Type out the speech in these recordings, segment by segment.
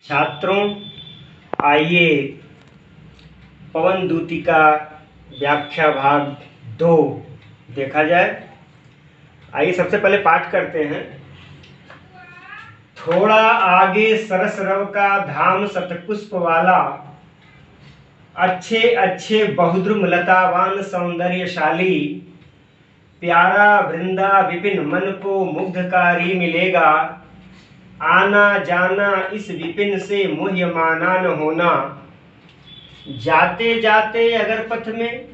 छात्रों, आइए पवन दूतिका व्याख्या भाग 2 देखा जाए। आइए सबसे पहले पाठ करते हैं। थोड़ा आगे सरस रव का धाम शतपुष्प वाला, अच्छे अच्छे बहुद्रुम लतावान सौंदर्यशाली, प्यारा वृंदा विपिन मन को मुग्धकारी मिलेगा। आना जाना इस विपिन से मुह्यमाना न होना। जाते जाते अगर पथ में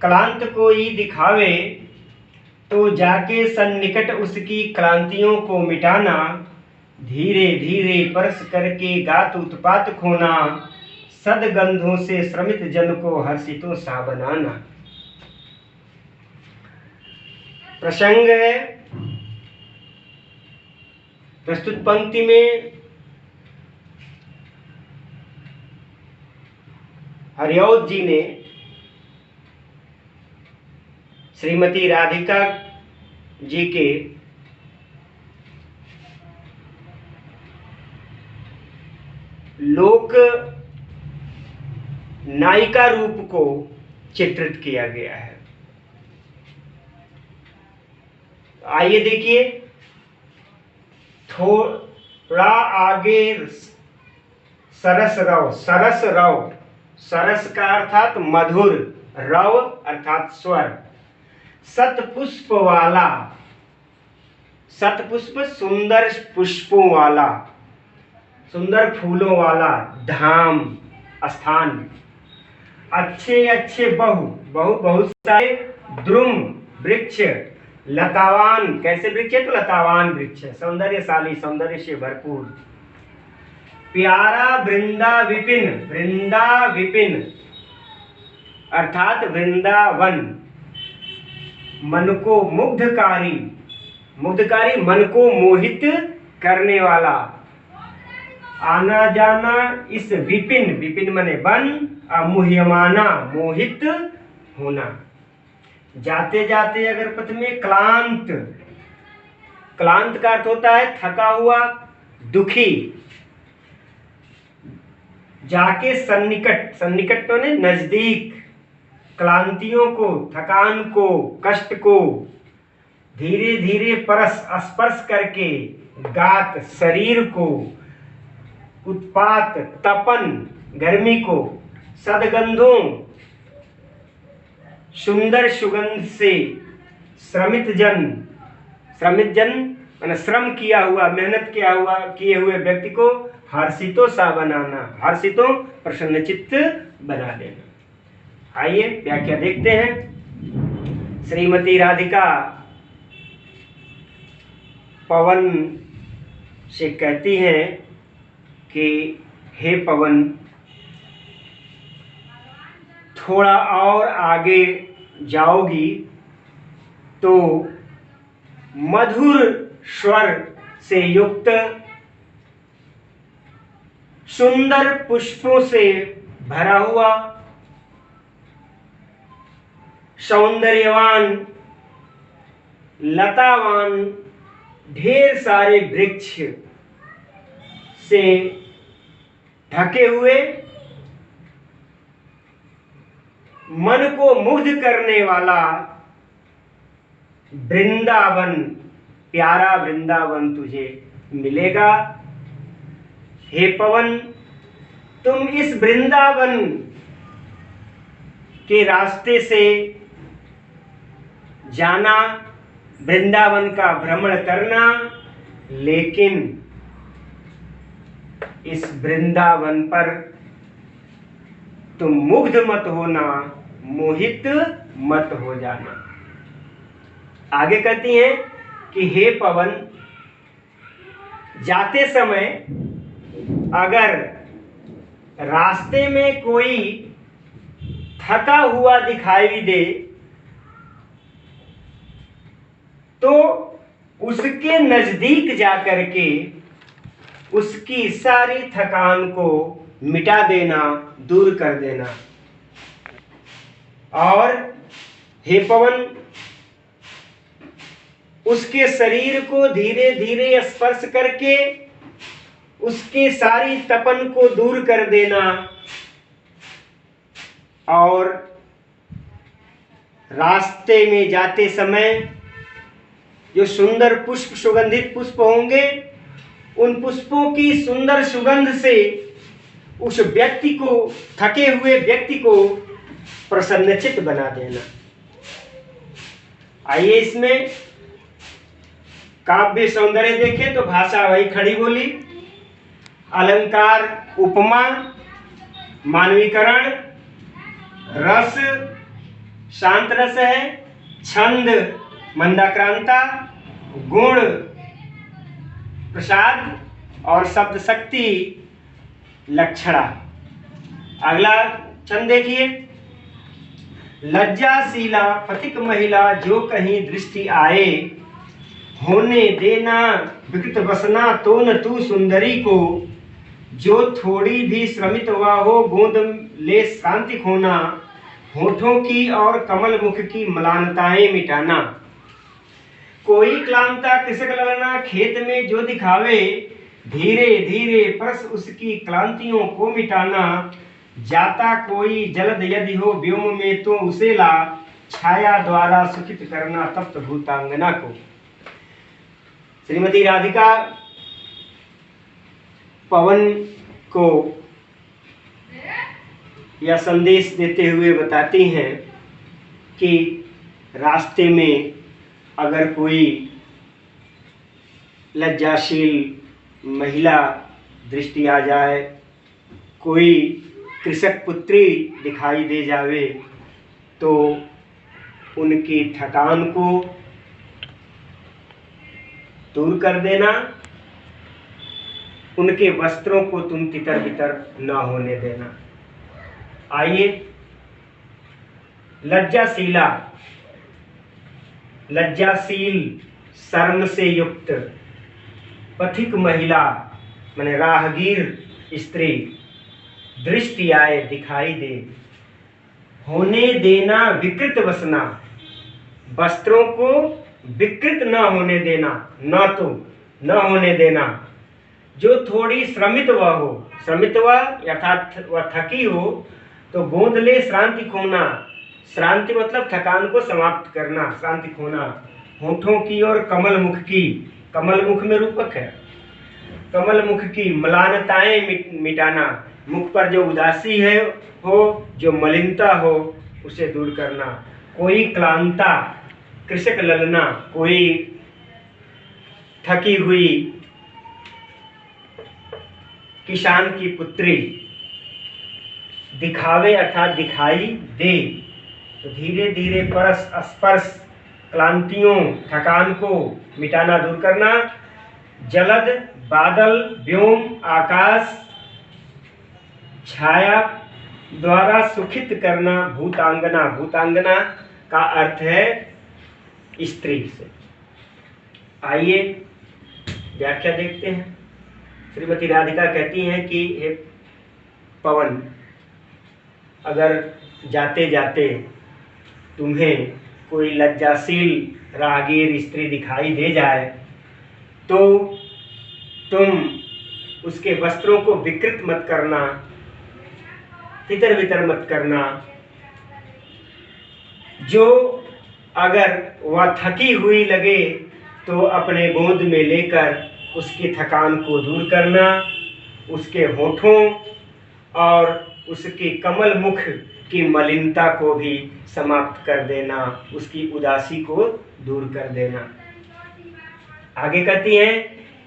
क्लांत कोई दिखावे, तो जाके सन्निकट उसकी क्लांतियों को मिटाना। धीरे धीरे परस करके गात उत्पात खोना, सदगंधों से श्रमित जन को हर्षितों सा बनाना। प्रसंग है, प्रस्तुत पंक्ति में हरिऔध जी ने श्रीमती राधिका जी के लोक नायिका रूप को चित्रित किया गया है। आइए देखिए, थोड़ा आगे सरस रव, सरस रव, सरस का अर्थात मधुर, रव अर्थात स्वर, शतपुष्प वाला, शतपुष्प सुंदर पुष्पों वाला, सुंदर फूलों वाला धाम स्थान, अच्छे अच्छे बहुत सारे द्रुम वृक्ष, लतावान, कैसे वृक्ष है तो लतावान वृक्ष है, सौंदर्यशाली, सौंदर्य से भरपूर, प्यारा वृंदा विपिन, वृंदा विपिन अर्थात वृंदावन, मन को मुग्धकारी, मुग्धकारी मन को मोहित करने वाला। आना जाना इस विपिन, विपिन मने वन, मुह्यमाना मोहित होना। जाते जाते अगर पथ में क्लांत, क्लांत का अर्थ होता है थका हुआ, दुखी। जाके सन्निकट, सन्निकट माने नजदीक, क्लांतियों को, थकान को, कष्ट को धीरे धीरे परस स्पर्श करके, गात शरीर को, उत्पात तपन गर्मी को, सदगंधों सुंदर सुगंध से श्रमित जन, श्रमित जन माने श्रम किया हुआ, मेहनत किए हुए व्यक्ति को हर्षितों सा बनाना, हर्षितों प्रसन्नचित्त बना देना। आइए व्याख्या देखते हैं। श्रीमती राधिका पवन से कहती हैं कि हे पवन, थोड़ा और आगे जाओगी तो मधुर स्वर से युक्त, सुंदर पुष्पों से भरा हुआ, सौंदर्यवान, लतावान ढेर सारे वृक्ष से ढके हुए, मन को मुग्ध करने वाला वृंदावन, प्यारा वृंदावन तुझे मिलेगा। हे पवन, तुम इस वृंदावन के रास्ते से जाना, वृंदावन का भ्रमण करना, लेकिन इस वृंदावन पर तुम मुग्ध मत होना, मोहित मत हो जाना। आगे कहती हैं कि हे पवन, जाते समय अगर रास्ते में कोई थका हुआ दिखाई दे, तो उसके नजदीक जाकर के उसकी सारी थकान को मिटा देना, दूर कर देना। और हे पवन, उसके शरीर को धीरे धीरे स्पर्श करके उसके सारी तपन को दूर कर देना और रास्ते में जाते समय जो सुंदर पुष्प, सुगंधित पुष्प होंगे, उन पुष्पों की सुंदर सुगंध से उस व्यक्ति को, थके हुए व्यक्ति को प्रसन्नचित्त बना देना। आइए इसमें काव्य सौंदर्य देखें तो भाषा वही खड़ी बोली, अलंकार उपमा, मानवीकरण, रस शांत रस है, छंद मंदाक्रांता, गुण प्रसाद और शब्द शक्ति लक्षणा। अगला छंद देखिए, लज्जाशीला पथिक महिला जो कहीं दृष्टि आए, होने देना विकृत बसना तो न तू सुंदरी को, जो थोड़ी भी श्रमित हुआ हो गोद ले शांति खोना, होठों की और कमल मुख की मलानताएं मिटाना। कोई क्लांता कृषक ललना खेत में जो दिखावे, धीरे धीरे परस उसकी क्लांतियों को मिटाना, जाता कोई जलद यदि हो व्योम में तो उसे ला, छाया द्वारा सुखित करना तप्त भूतांगना को। श्रीमती राधिका पवन को यह संदेश देते हुए बताती हैं कि रास्ते में अगर कोई लज्जाशील महिला दृष्टि आ जाए, कोई कृषक पुत्री दिखाई दे जावे, तो उनकी थकान को दूर कर देना, उनके वस्त्रों को तुम तितर बितर न होने देना। आइए, लज्जाशीला, लज्जाशील, शर्म से युक्त, पथिक महिला माने राहगीर स्त्री, दृष्टि आए दिखाई दे, होने देना विकृत वसना, वस्त्रों को विकृत न होने देना, न तो न होने देना, जो थोड़ी श्रमित वह हो, श्रमित वह अर्थात वह थकी हो तो गोद ले श्रांति खोना, श्रांति मतलब थकान को समाप्त करना, श्रांति खोना, होठों की और कमल मुख की, कमल मुख में रूपक है, कमल मुख की मलानताएं मिटाना, मुख पर जो उदासी है हो, जो मलिनता हो उसे दूर करना। कोई क्लांता कृषक ललना, कोई थकी हुई किसान की पुत्री दिखावे अर्थात दिखाई दे, तो धीरे धीरे परस स्पर्श क्लांतियों थकान को मिटाना दूर करना, जलद बादल व्योम आकाश छाया द्वारा सुखित करना भूतांगना, भूतांगना का अर्थ है स्त्री से। आइए व्याख्या देखते हैं। श्रीमती राधिका कहती हैं कि हे पवन, अगर जाते जाते तुम्हें कोई लज्जाशील राहगीर स्त्री दिखाई दे जाए तो तुम उसके वस्त्रों को विकृत मत करना, तितर बितर मत करना, जो अगर वह थकी हुई लगे तो अपने गोद में लेकर उसकी थकान को दूर करना, उसके होठों और उसके कमल मुख की मलिनता को भी समाप्त कर देना, उसकी उदासी को दूर कर देना। आगे कहती हैं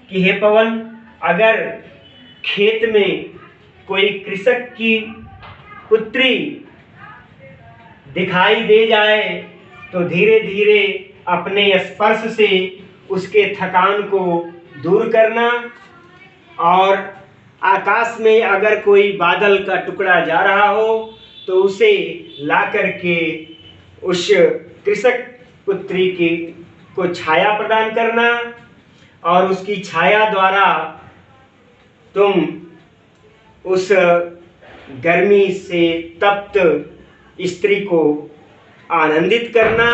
कि हे पवन, अगर खेत में कोई कृषक की पुत्री दिखाई दे जाए तो धीरे धीरे अपने स्पर्श से उसके थकान को दूर करना, और आकाश में अगर कोई बादल का टुकड़ा जा रहा हो तो उसे ला करके उस कृषक पुत्री की को छाया प्रदान करना, और उसकी छाया द्वारा तुम उस गर्मी से तप्त स्त्री को आनंदित करना,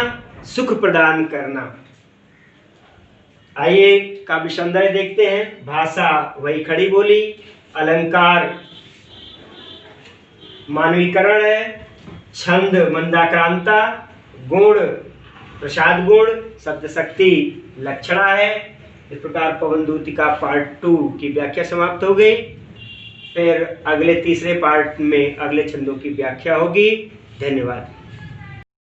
सुख प्रदान करना। आइए काव्य सौंदर्य देखते हैं। भाषा वही खड़ी बोली, अलंकार मानवीकरण है, छंद मंदाक्रांता, गुण प्रसाद गुण, शब्द शक्ति लक्षणा है। इस प्रकार पवन दूतिका पार्ट 2 की व्याख्या समाप्त हो गई। फिर अगले तीसरे पार्ट में अगले छंदों की व्याख्या होगी। धन्यवाद।